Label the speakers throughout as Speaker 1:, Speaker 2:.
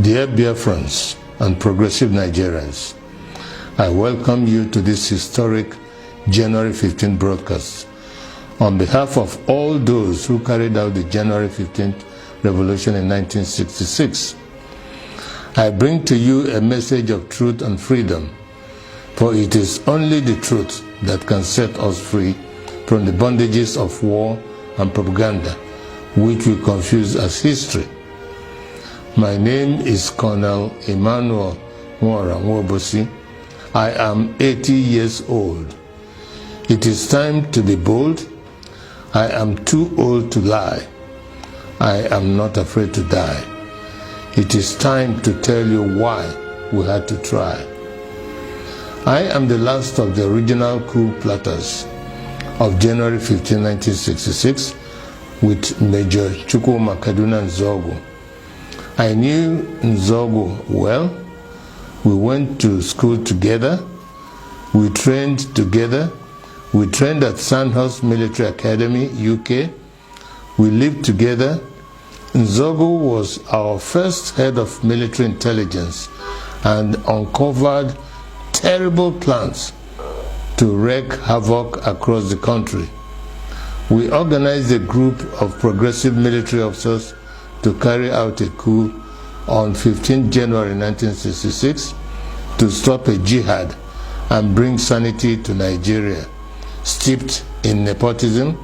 Speaker 1: Dear Biafrans and progressive Nigerians, I welcome you to this historic January 15 broadcast. On behalf of all those who carried out the January 15th revolution in 1966, I bring to you a message of truth and freedom, for it is only the truth that can set us free from the bondages of war and propaganda, which we confuse as history. My name is Colonel Emmanuel Nwobosi. I am 80 years old. It is time to be bold. I am too old to lie. I am not afraid to die. It is time to tell you why we had to try. I am the last of the original coup plotters of January 15, 1966 with Major Chukwuma Kaduna Nzogu. I knew Nzogu well. We went to school together. We trained together. We trained at Sandhurst Military Academy, UK. We lived together. Nzogu was our first head of military intelligence and uncovered terrible plans to wreak havoc across the country. We organized a group of progressive military officers to carry out a coup on 15 January 1966 to stop a jihad and bring sanity to Nigeria, steeped in nepotism,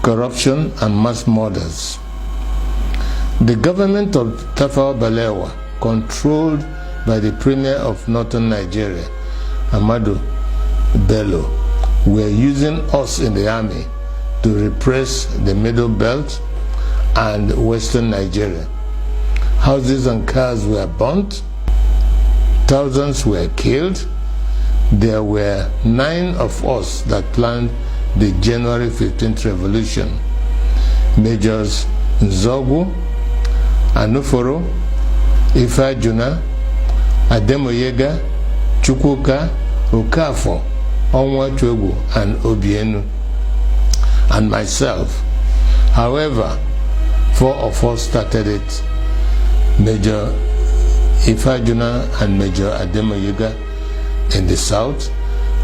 Speaker 1: corruption, and mass murders. The government of Tafawa Balewa, controlled by the Premier of Northern Nigeria, Ahmadu Bello, were using us in the army to repress the Middle Belt and Western Nigeria. Houses and cars were burnt. Thousands were killed. There were 9 of us that planned the January 15th revolution. Majors Nzogu, Anuforo, Ifajuna, Ademoyega, Chukwuka, Okafo, Onwachwegu, and Obienu, and myself. However, 4 of us started it: Major Ifajuna and Major Ademoyega in the south,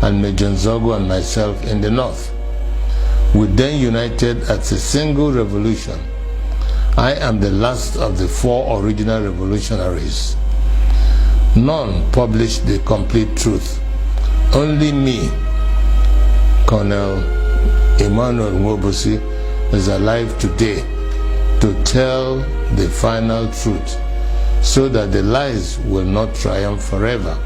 Speaker 1: and Major Nzogu and myself in the north. We then united as a single revolution. I am the last of the 4 original revolutionaries. None published the complete truth. Only me, Colonel Emmanuel Nwobosi, is alive today to tell the final truth, so that the lies will not triumph forever.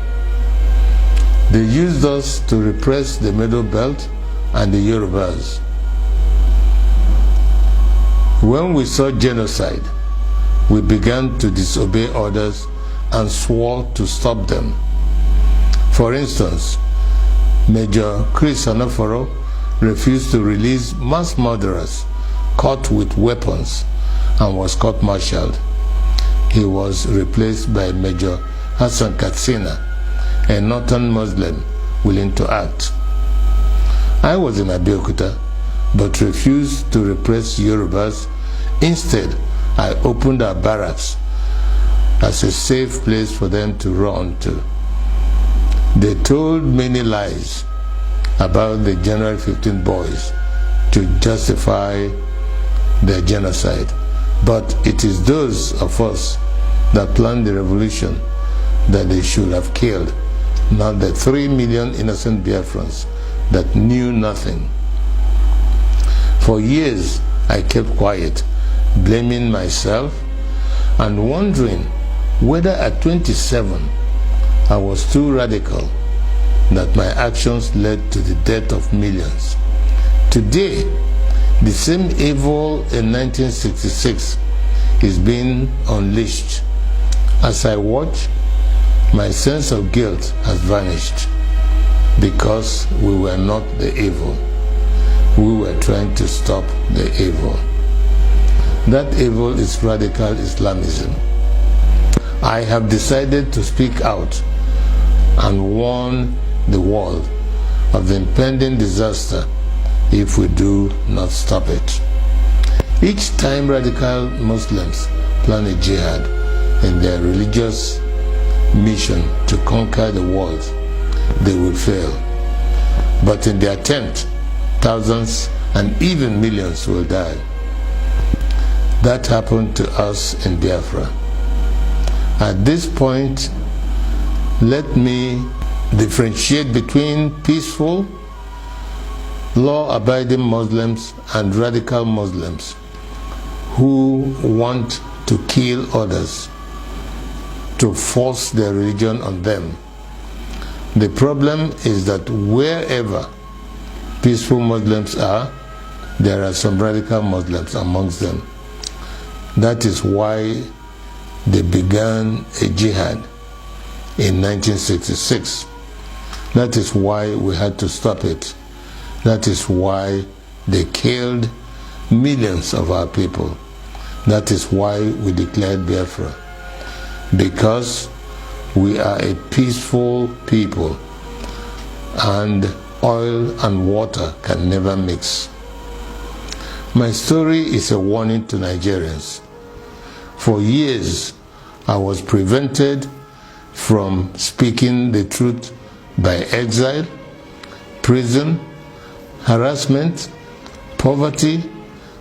Speaker 1: They used us to repress the Middle Belt and the Yorubas. When we saw genocide, we began to disobey orders and swore to stop them. For instance, Major Chris Anoforo refused to release mass murderers caught with weapons and was court-martialed. He was replaced by Major Hassan Katsina, a northern Muslim willing to act. I was in Abeokuta, but refused to repress Yorubas. Instead, I opened our barracks as a safe place for them to run to. They told many lies about the January 15 boys to justify their genocide. But it is those of us that planned the revolution that they should have killed, not the 3 million innocent Biafrans that knew nothing. For years, I kept quiet, blaming myself and wondering whether at 27 I was too radical that my actions led to the death of millions. Today, the same evil in 1966 is being unleashed. As I watch, my sense of guilt has vanished, because we were not the evil. We were trying to stop the evil. That evil is radical Islamism. I have decided to speak out and warn the world of the impending disaster if we do not stop it. Each time radical Muslims plan a jihad, in their religious mission to conquer the world, they will fail. But in the attempt, thousands and even millions will die. That happened to us in Biafra. At this point, let me differentiate between peaceful, law-abiding Muslims and radical Muslims who want to kill others, to force their religion on them. The problem is that wherever peaceful Muslims are, there are some radical Muslims amongst them. That is why they began a jihad in 1966. That is why we had to stop it. That is why they killed millions of our people. That is why we declared Biafra. Because we are a peaceful people, and oil and water can never mix. My story is a warning to Nigerians. For years, I was prevented from speaking the truth by exile, prison, harassment, poverty,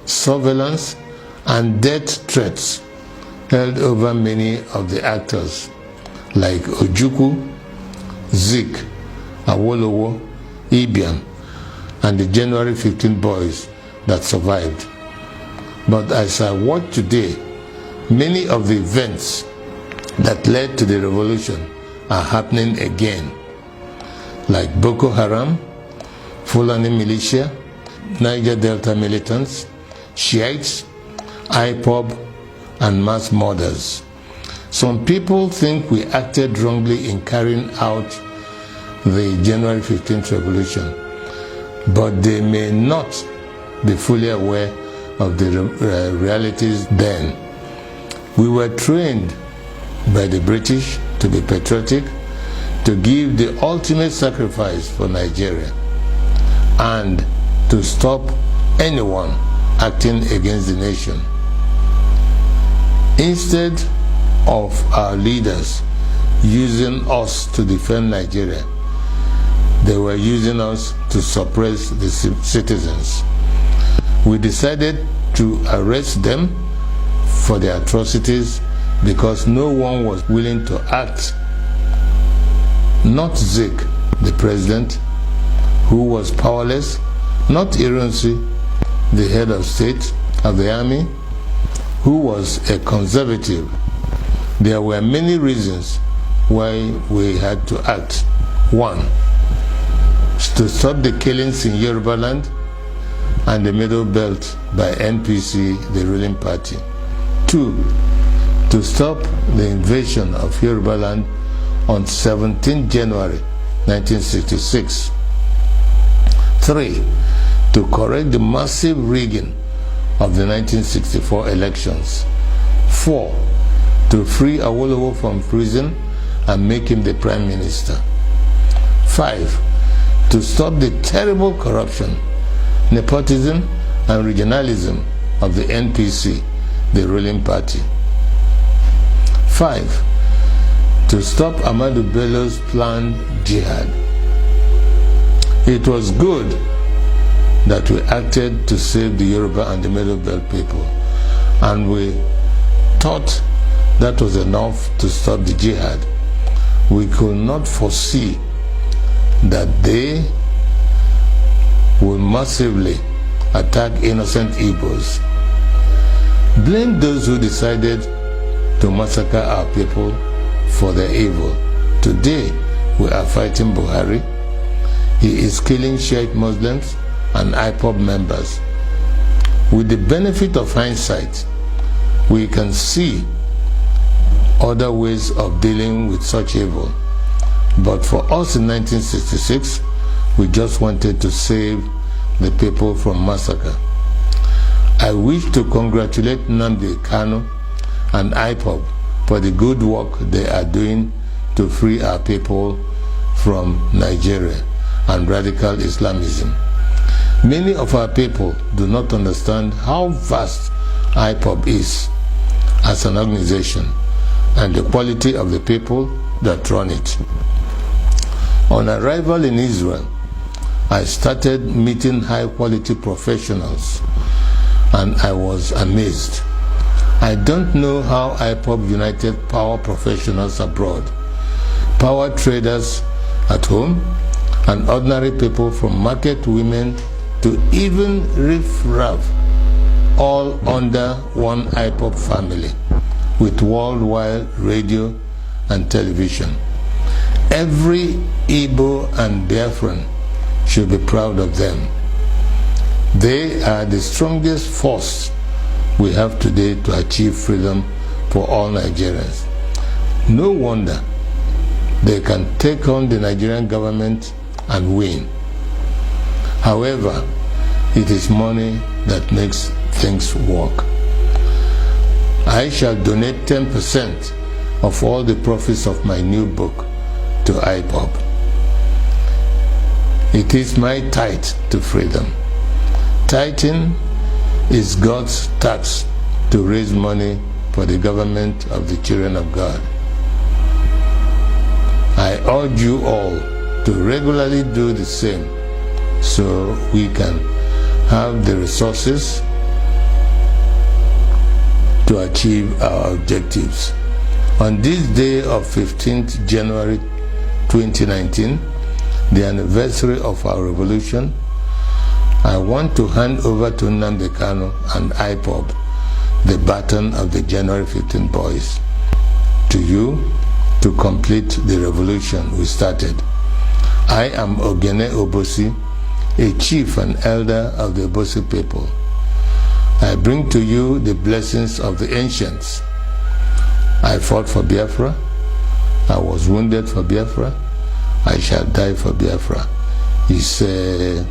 Speaker 1: surveillance, and death threats held over many of the actors like Ojukwu, Zik, Awolowo, Ibiam, and the January 15 boys that survived. But as I watch today, many of the events that led to the revolution are happening again, like Boko Haram, Fulani militia, Niger Delta militants, Shiites, ipob, and mass murders. Some people think we acted wrongly in carrying out the January 15th revolution, but they may not be fully aware of the realities then. We were trained by the British to be patriotic, to give the ultimate sacrifice for Nigeria, and to stop anyone acting against the nation. Instead of our leaders using us to defend Nigeria, they were using us to suppress the citizens. We decided to arrest them for their atrocities because no one was willing to act. Not Zik, the president, who was powerless, not Ironsi, the head of state of the army, who was a conservative. There were many reasons why we had to act. One, to stop the killings in Yoruba land and the Middle Belt by NPC, the ruling party. Two, to stop the invasion of Yoruba land on 17 January 1966. Three, to correct the massive rigging of the 1964 elections. Four, to free Awolowo from prison and make him the Prime Minister. Five, to stop the terrible corruption, nepotism, and regionalism of the NPC, the ruling party. Five, to stop Ahmadu Bello's planned jihad. It was good that we acted to save the Yoruba and the Middle Belt people, and we thought that was enough to stop the jihad. We could not foresee that they will massively attack innocent Igbos. Blame those who decided to massacre our people for their evil. Today, we are fighting Buhari. He is killing Shiite Muslims and ipob members. With the benefit of hindsight, we can see other ways of dealing with such evil. But for us in 1966, we just wanted to save the people from massacre. I wish to congratulate Nnamdi Kanu and ipob for the good work they are doing to free our people from Nigeria and radical Islamism. Many of our people do not understand how vast ipob is as an organization and the quality of the people that run it. On arrival in Israel, I started meeting high-quality professionals, and I was amazed. I don't know how ipob united power professionals abroad, power traders at home, and ordinary people from market women to even riff-raff, all under one ipob family, with worldwide radio and television. Every Igbo and Biafran should be proud of them. They are the strongest force we have today to achieve freedom for all Nigerians. No wonder they can take on the Nigerian government and win. However, it is money that makes things work. I shall donate 10% of all the profits of my new book to ipob. It is my tithe to freedom. Tithing is God's tax to raise money for the government of the children of God. I urge you all to regularly do the same so we can have the resources to achieve our objectives. On this day of 15th January 2019, the anniversary of our revolution, I want to hand over to Nnamdi Kanu and ipob the baton of the January 15 boys, to you to complete the revolution we started. I am Ogene Obosi, a chief and elder of the Obosi people. I bring to you the blessings of the ancients. I fought for Biafra. I was wounded for Biafra. I shall die for Biafra. He said,